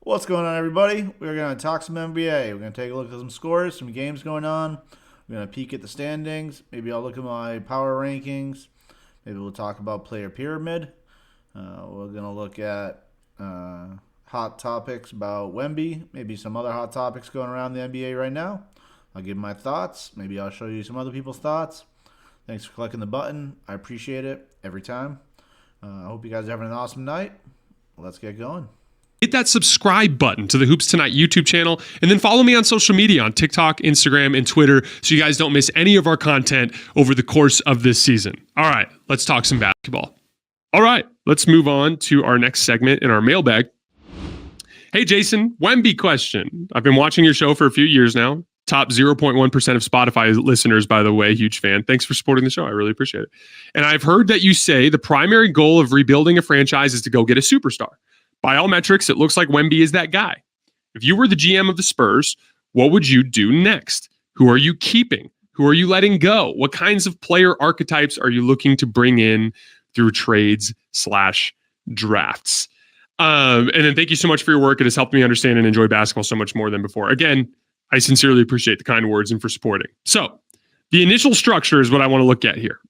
What's going on, everybody? We're going to talk some NBA. We're going to take a look at some scores, some games going on. We're going to peek at the standings. Maybe I'll look at my power rankings. Maybe we'll talk about player pyramid. We're going to look at hot topics about Wemby. Maybe some other hot topics going around the NBA right now. I'll give my thoughts. Maybe I'll show you some other people's thoughts. Thanks for clicking the button. I appreciate it every time. I hope you guys are having an awesome night. Let's get going. Hit that subscribe button to the Hoops Tonight YouTube channel, and then follow me on social media on TikTok, Instagram, and Twitter so you guys don't miss any of our content over the course of this season. All right, let's talk some basketball. All right, let's move on to our next segment in our mailbag. Hey, Jason, Wemby question. I've been watching your show for a few years now. Top 0.1% of Spotify listeners, by the way. Huge fan. Thanks for supporting the show. I really appreciate it. And I've heard that you say the primary goal of rebuilding a franchise is to go get a superstar. By all metrics, it looks like Wemby is that guy. If you were the GM of the Spurs, what would you do next? Who are you keeping? Who are you letting go? What kinds of player archetypes are you looking to bring in through trades/drafts? And then thank you so much for your work. It has helped me understand and enjoy basketball so much more than before. Again, I sincerely appreciate the kind words and for supporting. So the initial structure is what I want to look at here.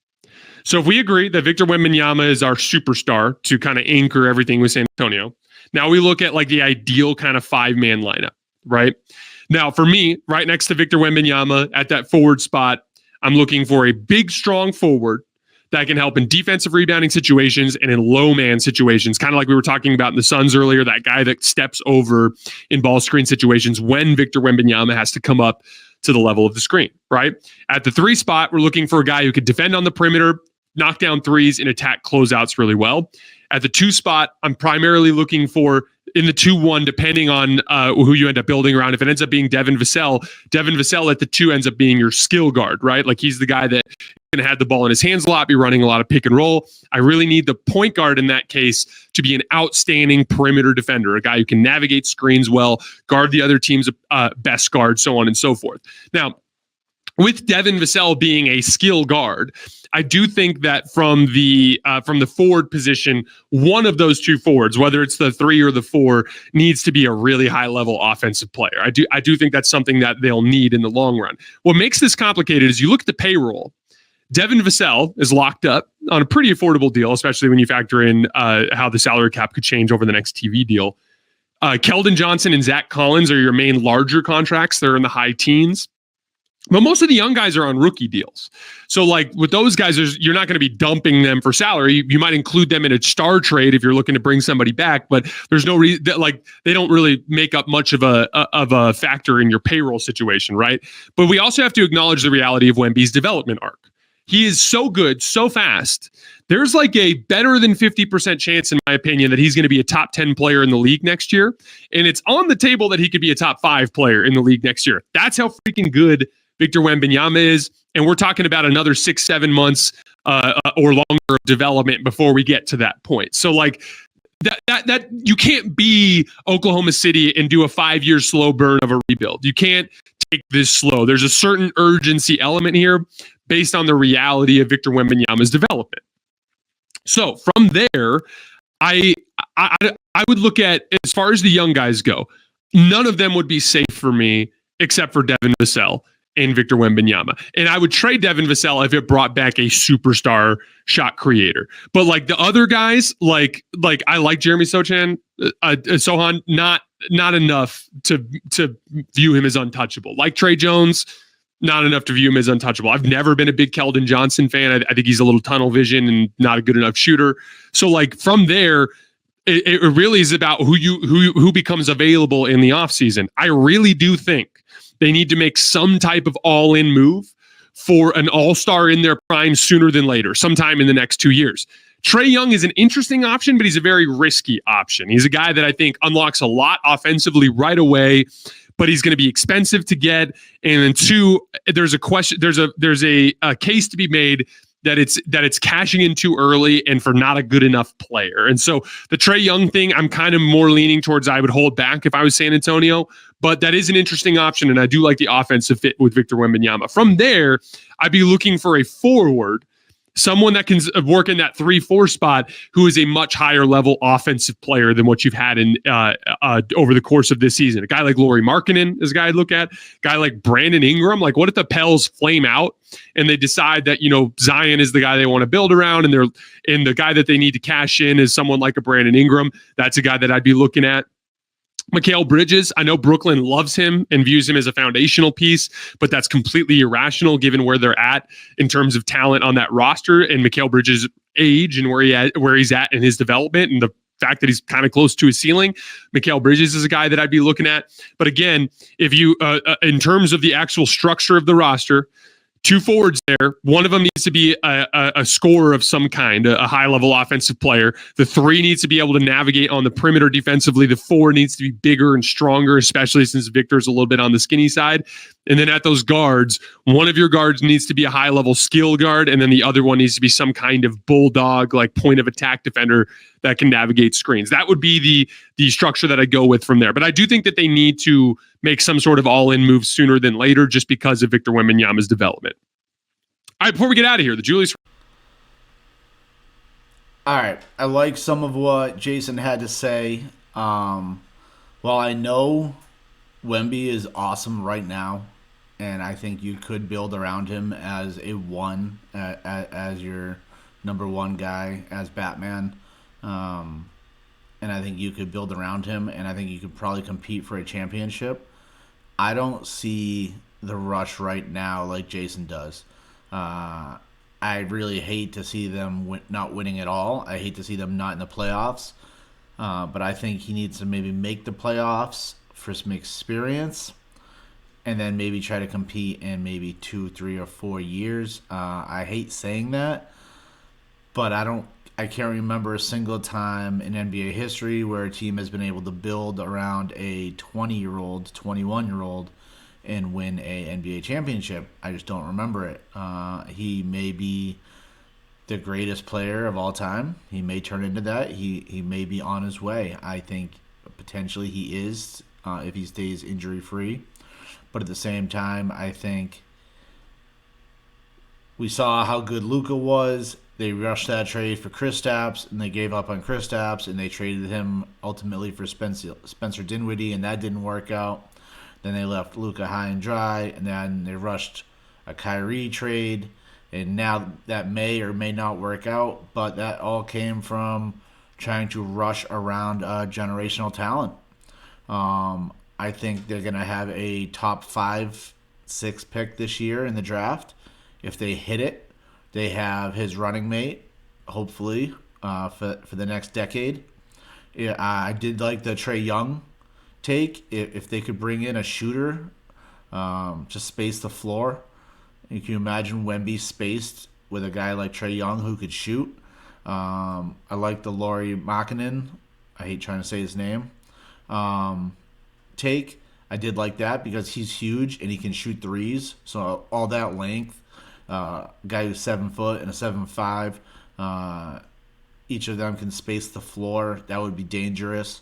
So if we agree that Victor Wembenyama is our superstar to kind of anchor everything with San Antonio, now we look at like the ideal kind of five-man lineup, right? Now for me, right next to Victor Wembenyama at that forward spot, I'm looking for a big, strong forward that can help in defensive rebounding situations and in low man situations, kind of like we were talking about in the Suns earlier, that guy that steps over in ball screen situations when Victor Wembenyama has to come up to the level of the screen, right? At the three spot, we're looking for a guy who could defend on the perimeter, knock down threes, and attack closeouts really well. At the two spot, I'm primarily looking for in the 2-1, depending on who you end up building around. If it ends up being Devin Vassell at the two ends up being your skill guard, right? Like he's the guy that going to have the ball in his hands a lot, be running a lot of pick and roll. I really need the point guard in that case to be an outstanding perimeter defender, a guy who can navigate screens well, guard the other team's best guard, so on and so forth. Now, with Devin Vassell being a skill guard, I do think that from the forward position, one of those two forwards, whether it's the 3 or the 4, needs to be a really high level offensive player. I do think that's something that they'll need in the long run. What makes this complicated is you look at the payroll. Devin Vassell is locked up on a pretty affordable deal, especially when you factor in how the salary cap could change over the next TV deal. Keldon Johnson and Zach Collins are your main larger contracts. They're in the high teens. But most of the young guys are on rookie deals. So like with those guys, you're not going to be dumping them for salary. You might include them in a star trade if you're looking to bring somebody back, but there's no reason like they don't really make up much of a factor in your payroll situation, right? But we also have to acknowledge the reality of Wemby's development arc. He is so good, so fast. There's like a better than 50% chance, in my opinion, that he's going to be a top 10 player in the league next year. And it's on the table that he could be a top 5 player in the league next year. That's how freaking good Victor Wembenyama is, and we're talking about another 6-7 months or longer of development before we get to that point. So like that you can't be Oklahoma City and do a 5-year slow burn of a rebuild. You can't take this slow. There's a certain urgency element here based on the reality of Victor Wembenyama's development. So from there, I would look at, as far as the young guys go, none of them would be safe for me except for Devin Vassell and Victor Wembenyama. And I would trade Devin Vassell if it brought back a superstar shot creator. But like the other guys, like I like Jeremy Sohan, not enough to view him as untouchable. Like Trey Jones, not enough to view him as untouchable. I've never been a big Keldon Johnson fan. I think he's a little tunnel vision and not a good enough shooter. So like from there, it really is about who becomes available in the offseason. I really do think they need to make some type of all-in move for an all-star in their prime sooner than later, sometime in the next 2 years. Trae Young is an interesting option, but he's a very risky option. He's a guy that I think unlocks a lot offensively right away, but he's going to be expensive to get. And then 2, there's a question. There's a case to be made that it's cashing in too early and for not a good enough player. And so the Trae Young thing, I'm kind of more leaning towards I would hold back if I was San Antonio, but that is an interesting option, and I do like the offensive fit with Victor Wembanyama. From there, I'd be looking for a forward someone that can work in that 3-4 spot who is a much higher level offensive player than what you've had in over the course of this season. A guy like Lauri Markkanen is a guy I'd look at. A guy like Brandon Ingram. Like, what if the Pels flame out and they decide that, Zion is the guy they want to build around, and the guy that they need to cash in is someone like a Brandon Ingram? That's a guy that I'd be looking at. Mikal Bridges, I know Brooklyn loves him and views him as a foundational piece, but that's completely irrational given where they're at in terms of talent on that roster and Mikal Bridges' age and where he's at in his development and the fact that he's kind of close to his ceiling. Mikal Bridges is a guy that I'd be looking at. But again, if you, in terms of the actual structure of the roster, 2 forwards there. One of them needs to be a scorer of some kind, a high-level offensive player. The 3 needs to be able to navigate on the perimeter defensively. The 4 needs to be bigger and stronger, especially since Victor's a little bit on the skinny side. And then at those guards, one of your guards needs to be a high-level skill guard, and then the other one needs to be some kind of bulldog, like point-of-attack defender that can navigate screens. That would be the structure that I go with from there. But I do think that they need to make some sort of all-in move sooner than later just because of Victor Wembenyama's development. All right, before we get out of here, the Julius. All right, I like some of what Jason had to say. While I know Wemby is awesome right now, and I think you could build around him as a one, as your number 1 guy, as Batman. And I think you could build around him, and I think you could probably compete for a championship. I don't see the rush right now like Jason does. I really hate to see them not winning at all. I hate to see them not in the playoffs. But I think he needs to maybe make the playoffs for some experience, and then maybe try to compete in maybe 2, 3, or 4 years. I hate saying that, but I can't remember a single time in NBA history where a team has been able to build around a 20-year-old, 21-year-old and win a NBA championship. I just don't remember it. He may be the greatest player of all time. He may turn into that. He may be on his way. I think potentially he is if he stays injury-free. But at the same time, I think we saw how good Luka was. They rushed that trade for Kristaps, and they gave up on Kristaps, and they traded him ultimately for Spencer Dinwiddie, and that didn't work out. Then they left Luka high and dry, and then they rushed a Kyrie trade, and now that may or may not work out, but that all came from trying to rush around generational talent. I think they're going to have a top 5, 6 pick this year in the draft. If they hit it, they have his running mate, hopefully, for the next decade. Yeah, I did like the Trae Young take. If they could bring in a shooter, just space the floor. You can imagine Wemby spaced with a guy like Trae Young who could shoot. I like the Lauri Markkanen. I hate trying to say his name. Take. I did like that because he's huge and he can shoot threes. So all that length. Guy who's 7 foot and a 7'5", each of them can space the floor. That would be dangerous,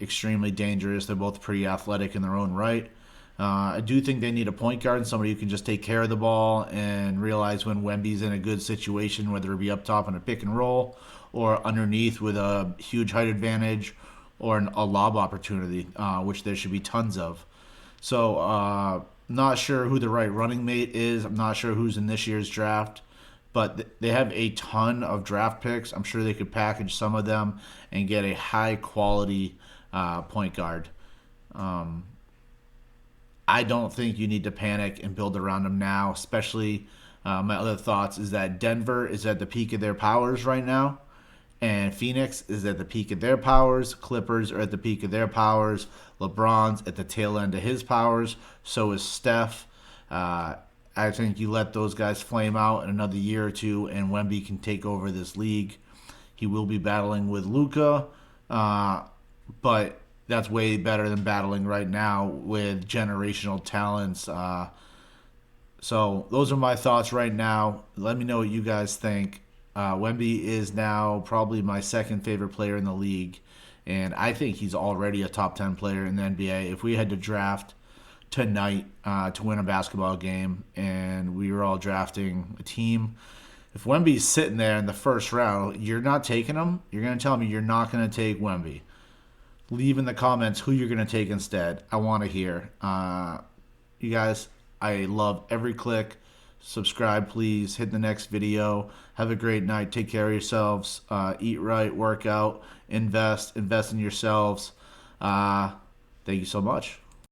extremely dangerous. They're both pretty athletic in their own right. I do think they need a point guard and somebody who can just take care of the ball and realize when Wemby's in a good situation, whether it be up top in a pick and roll or underneath with a huge height advantage or a lob opportunity, which there should be tons of. So, not sure who the right running mate is. I'm not sure who's in this year's draft. But they have a ton of draft picks. I'm sure they could package some of them and get a high-quality point guard. I don't think you need to panic and build around them now, especially my other thoughts is that Denver is at the peak of their powers right now. And Phoenix is at the peak of their powers. Clippers are at the peak of their powers. LeBron's at the tail end of his powers. So is Steph. I think you let those guys flame out in another year or two, and Wemby can take over this league. He will be battling with Luka, but that's way better than battling right now with generational talents. So those are my thoughts right now. Let me know what you guys think. Wemby is now probably my second favorite player in the league, and I think he's already a top 10 player in the NBA. If we had to draft tonight to win a basketball game and we were all drafting a team, If Wemby's sitting there in the first round, you're not taking him. You're going to tell me you're not going to take Wemby. Leave in the comments who you're going to take instead. I want to hear. You guys, I love every click. Subscribe, please. Hit the next video. Have a great night. Take care of yourselves. Eat right, work out, invest in yourselves. Thank you so much.